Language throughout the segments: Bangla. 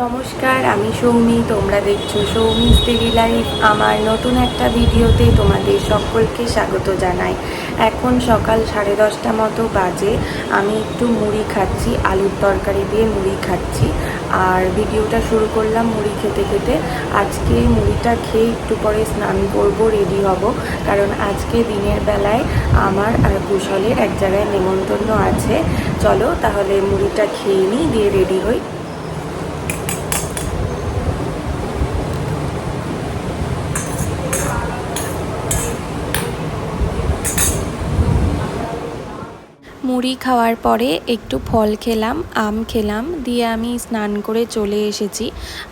নমস্কার, আমি সৌমি। তোমরা দেখছো সৌমিস ডেইলি লাইফ। আমার নতুন একটা ভিডিওতে তোমাদের সকলকে স্বাগত জানাই। এখন সকাল 10:30 মতো বাজে। আমি একটু মুড়ি খাচ্ছি, আলুর তরকারি দিয়ে মুড়ি খাচ্ছি। আর ভিডিওটা শুরু করলাম মুড়ি খেতে খেতে। আজকে মুড়িটা খেয়ে একটু পরে স্নান করব, রেডি হব, কারণ আজকে দিনের বেলায় আমার আর কুশলের এক জায়গায় নেমন্তন্ন আছে। চলো তাহলে মুড়িটা খেয়ে নিই, দিয়ে রেডি হই। মুড়ি খাওয়ার পরে একটু ফল খেলাম, আম খেলাম, দিয়ে আমি স্নান করে চলে এসেছি।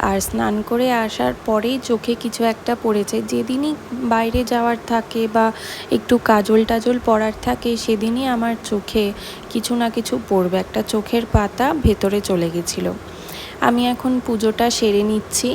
আর স্নান করে আসার পরেই চোখে কিছু একটা পড়েছে। যেদিনই বাইরে যাওয়ার থাকে বা একটু কাজল টাজল পরার থাকে, সেদিনই আমার চোখে কিছু না কিছু পড়বে। একটা চোখের পাতা ভেতরে চলে গেছিলো। আমি এখন পুজোটা সেরে নিচ্ছি।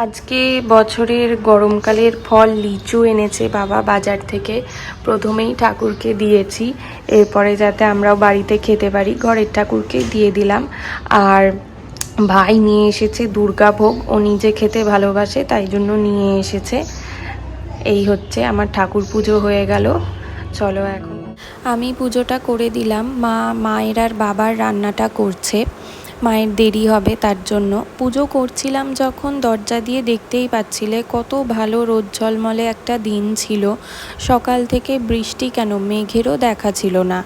আজকে বছরের গরমকালের ফল লিচু এনেছে বাবা বাজার থেকে। প্রথমেই ঠাকুরকে দিয়েছি, এরপরে যাতে আমরাও বাড়িতে খেতে পারি ঘরের ঠাকুরকে দিয়ে দিলাম। আর ভাই নিয়ে এসেছে দুর্গাভোগ, ও নিজে খেতে ভালোবাসে তাই জন্য নিয়ে এসেছে। এই হচ্ছে আমার ঠাকুর পুজো হয়ে গেল। চলো এখন আমি পুজোটা করে দিলাম। মায়ের আর বাবার রান্নাটা করছে, মায়ের দেরি হবে তার জন্য। পুজো করছিলাম যখন দরজা দিয়ে দেখতেই পাচ্ছিলে কত ভালো রোদ ঝলমলে একটা দিন ছিল। সকাল থেকে বৃষ্টি কেন, মেঘেরও দেখা ছিল না।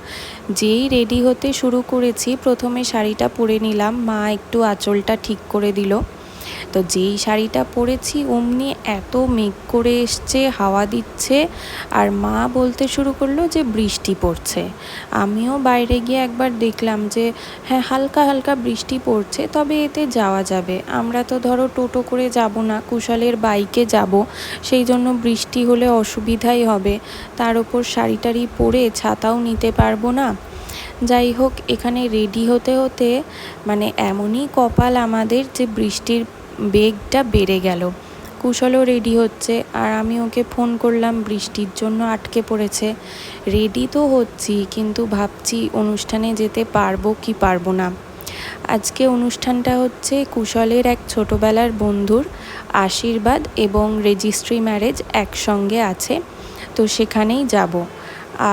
যেই রেডি হতে শুরু করেছি, প্রথমে শাড়িটা পরে নিলাম, মা একটু আঁচলটা ঠিক করে দিল। তো যেই শাড়িটা পরেছি অমনি এত মেঘ করে এসছে, হাওয়া দিচ্ছে, আর মা বলতে শুরু করলো যে বৃষ্টি পড়ছে। আমিও বাইরে গিয়ে একবার দেখলাম যে হ্যাঁ, হালকা হালকা বৃষ্টি পড়ছে, তবে এতে যাওয়া যাবে। আমরা তো ধরো টোটো করে যাব না, কুশলের বাইকে যাব, সেই জন্য বৃষ্টি হলে অসুবিধাই হবে। তার ওপর শাড়ি টাড়ি পরে ছাতাও নিতে পারবো না। যাই হোক, এখানে রেডি হতে হতে মানে এমনই কপাল আমাদের যে বৃষ্টির বেগটা বেড়ে গেল। কুশলও রেডি হচ্ছে, আর আমি ওকে ফোন করলাম, বৃষ্টির জন্য আটকে পড়েছে। রেডি তো হচ্ছি, কিন্তু ভাবছি অনুষ্ঠানে যেতে পারবো কি পারবো না। আজকে অনুষ্ঠানটা হচ্ছে কুশলের এক ছোটোবেলার বন্ধুর আশীর্বাদ এবং রেজিস্ট্রি ম্যারেজ একসঙ্গে আছে, তো সেখানেই যাব।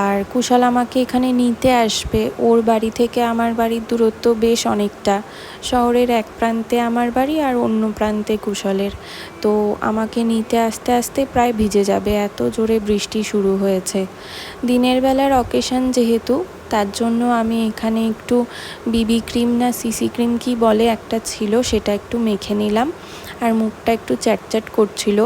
আর কুশল আমাকে এখানে নিতে আসবে। ওর বাড়ি থেকে আমার বাড়ির দূরত্ব বেশ অনেকটা। শহরের এক প্রান্তে আমার বাড়ি আর অন্য প্রান্তে কুশলের। তো আমাকে নিতে আসতে আসতে প্রায় ভিজে যাবে, এত জোরে বৃষ্টি শুরু হয়েছে। দিনের বেলার অকেশন যেহেতু, তার জন্য আমি এখানে একটু বিবি ক্রিম না সিসি ক্রিম কি বলে একটা ছিল, সেটা একটু মেখে নিলাম। আর মুখটা একটু চ্যাটচ্যাট করছিল,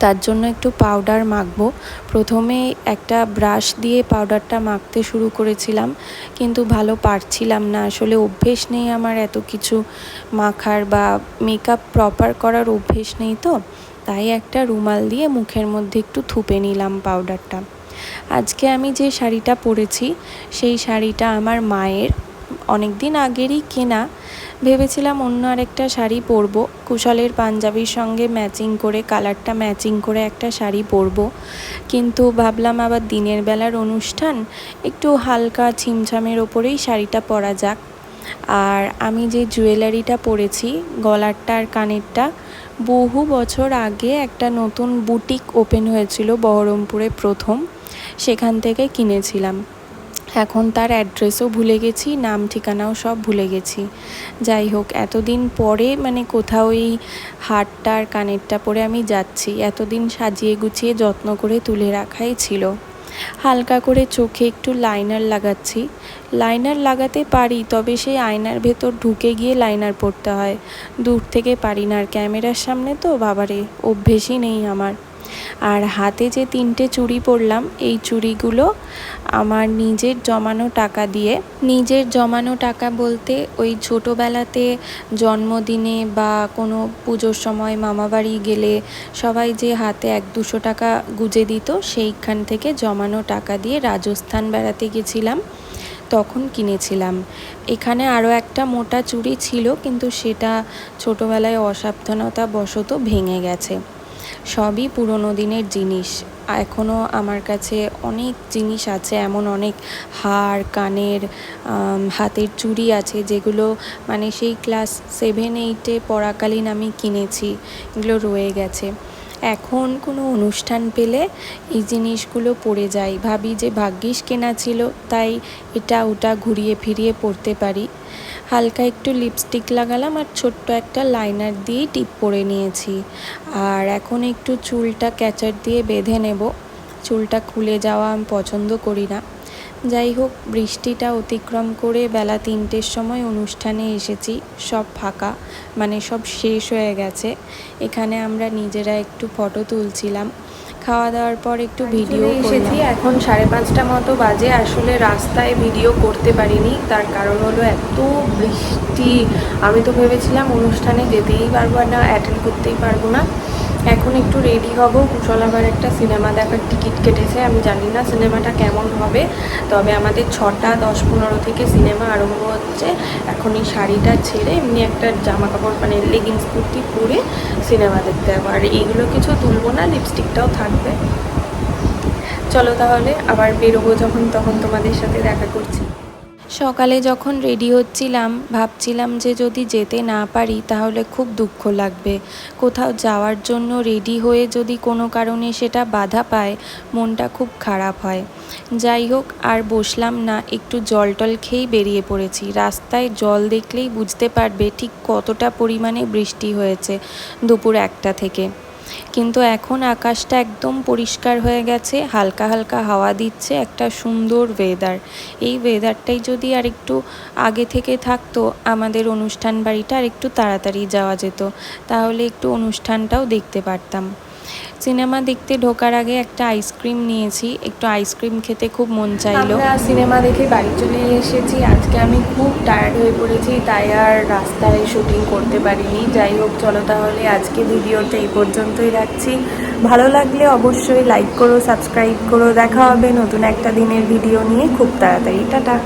তার জন্য একটু পাউডার মাখবো। প্রথমে একটা ব্রাশ দিয়ে পাউডারটা মাখতে শুরু করেছিলাম, কিন্তু ভালো পারছিলাম না। আসলে অভ্যেস নেই আমার এত কিছু মাখার বা মেকআপ প্রপার করার অভ্যেস নেই, তো তাই একটা রুমাল দিয়ে মুখের মধ্যে একটু থুপে নিলাম পাউডারটা। আজকে আমি যে শাড়িটা পরেছি, সেই শাড়িটা আমার মায়ের, অনেক দিন আগেরই কেনা। ভেবেছিলাম অন্য আরেকটা শাড়ি পরবো, কুশলের পাঞ্জাবির সঙ্গে ম্যাচিং করে, কালারটা ম্যাচিং করে একটা শাড়ি পরবো, কিন্তু ভাবলাম আবার দিনের বেলার অনুষ্ঠান, একটু হালকা ছিমছামের ওপরেই শাড়িটা পরা যাক। আর আমি যে জুয়েলারিটা পরেছি, গলারটা আর কানেরটা, বহু বছর আগে একটা নতুন বুটিক ওপেন হয়েছিল বহরমপুরে প্রথম, সেখান থেকে কিনেছিলাম। এখন তার অ্যাড্রেসও ভুলে গেছি, নাম ঠিকানাও সব ভুলে গেছি। যাই হোক, এতদিন পরে মানে কোথাও এই হারটা আর কানেরটা পরে আমি যাচ্ছি। এতদিন সাজিয়ে গুছিয়ে যত্ন করে তুলে রাখাই ছিল। হালকা করে চোখে একটু লাইনার লাগাচ্ছি। লাইনার লাগাতে পারি, তবে সেই আয়নার ভেতর ঢুকে গিয়ে লাইনার পরতে হয়, দূর থেকে পারি না। আর ক্যামেরার সামনে তো বাবারে অভ্যেসই নেই আমার। আর হাতে যে 3টে চুড়ি পরলাম, এই চুড়িগুলো আমার নিজের জমানো টাকা দিয়ে। নিজের জমানো টাকা বলতে ওই ছোটোবেলাতে জন্মদিনে বা কোনো পুজোর সময় মামাবাড়ি গেলে সবাই যে হাতে 100-200 টাকা গুজে দিত, সেইখান থেকে জমানো টাকা দিয়ে রাজস্থান বেড়াতে গেছিলাম। তখন কিনেছিলাম। এখানে আরও একটা মোটা চুড়ি ছিল, কিন্তু সেটা ছোটোবেলায় অসাবধানতা বশত ভেঙে গেছে। সবই পুরনো দিনের জিনিস। এখনও আমার কাছে অনেক জিনিস আছে, এমন অনেক হার, কানের, হাতের চুড়ি আছে যেগুলো মানে সেই ক্লাস 7-8 পড়াকালীন আমি কিনেছি, এগুলো রয়ে গেছে। এখন কোনো অনুষ্ঠান পেলে এই জিনিসগুলো পরে যাই, ভাবি যে ভাগ্যিস কেনা ছিল, তাই এটা ওটা ঘুরিয়ে ফিরিয়ে পরতে পারি। হালকা একটু লিপস্টিক লাগালাম আর ছোট্ট একটা লাইনার দিয়ে টিপ পরে নিয়েছি। আর এখন একটু চুলটা ক্যাচার দিয়ে বেঁধে নেব, চুলটা খুলে যাওয়া আমি পছন্দ করি না। যাই হোক, বৃষ্টিটা অতিক্রম করে বেলা 3টের সময় অনুষ্ঠানে এসেছি। সব ফাঁকা, মানে সব শেষ হয়ে গেছে। এখানে আমরা নিজেরা একটু ফটো তুলছিলাম, খাওয়া দাওয়ার পর একটু ভিডিও এসেছি। এখন 5:30 মতো বাজে। আসলে রাস্তায় ভিডিও করতে পারিনি, তার কারণ হলো এত বৃষ্টি। আমি তো ভেবেছিলাম অনুষ্ঠানে যেতেই পারবো না, অ্যাটেন্ড করতেই পারবো না। এখন একটু রেডি হব, কুশল আবার একটা সিনেমা দেখার টিকিট কেটেছে। আমি জানি না সিনেমাটা কেমন হবে, তবে আমাদের 6:10-15 থেকে সিনেমা আরম্ভ হচ্ছে। এখন এই শাড়িটা ছেড়ে এমনি একটা জামা কাপড় মানে লেগিংস কুর্তি পরে সিনেমা দেখতে হবে। আর এইগুলো কিছু তুলবো না, লিপস্টিকটাও থাকবে। চলো তাহলে আবার বেরোবো যখন তখন তোমাদের সাথে দেখা করছি। সকালে যখন রেডি হচ্ছিলাম ভাবছিলাম যে যদি যেতে না পারি তাহলে খুব দুঃখ লাগবে। কোথাও যাওয়ার জন্য রেডি হয়ে যদি কোনো কারণে সেটা বাধা পায়, মনটা খুব খারাপ হয়। যাই হোক, আর বসলাম না, একটু জল টল খেয়েই বেরিয়ে পড়েছি। রাস্তায় জল দেখলেই বুঝতে পারবে ঠিক কতটা পরিমাণে বৃষ্টি হয়েছে দুপুর 1টা থেকে। কিন্তু এখন আকাশটা একদম পরিষ্কার হয়ে গেছে, হালকা হালকা হাওয়া দিচ্ছে, একটা সুন্দর ওয়েদার। এই ওয়েদারটাই যদি আর একটু আগে থেকে থাকতো, আমাদের অনুষ্ঠান বাড়িটা আর একটু তাড়াতাড়ি যাওয়া যেত, তাহলে একটু অনুষ্ঠানটাও দেখতে পারতাম। সিনেমা দেখতে ঢোকার আগে একটা আইসক্রিম নিয়েছি, একটু আইসক্রিম খেতে খুব মন চাইলো। আমরা সিনেমা দেখে বাড়ি চলে এসেছি। আজকে আমি খুব টায়ার্ড হয়ে পড়েছি, তাই আর রাস্তায় শুটিং করতে পারিনি। যাই হোক, চলো তাহলে আজকে ভিডিওটা এই পর্যন্তই রাখছি। ভালো লাগলে অবশ্যই লাইক করো, সাবস্ক্রাইব করো। দেখা হবে নতুন একটা দিনের ভিডিও নিয়ে খুব তাড়াতাড়ি। টাটা।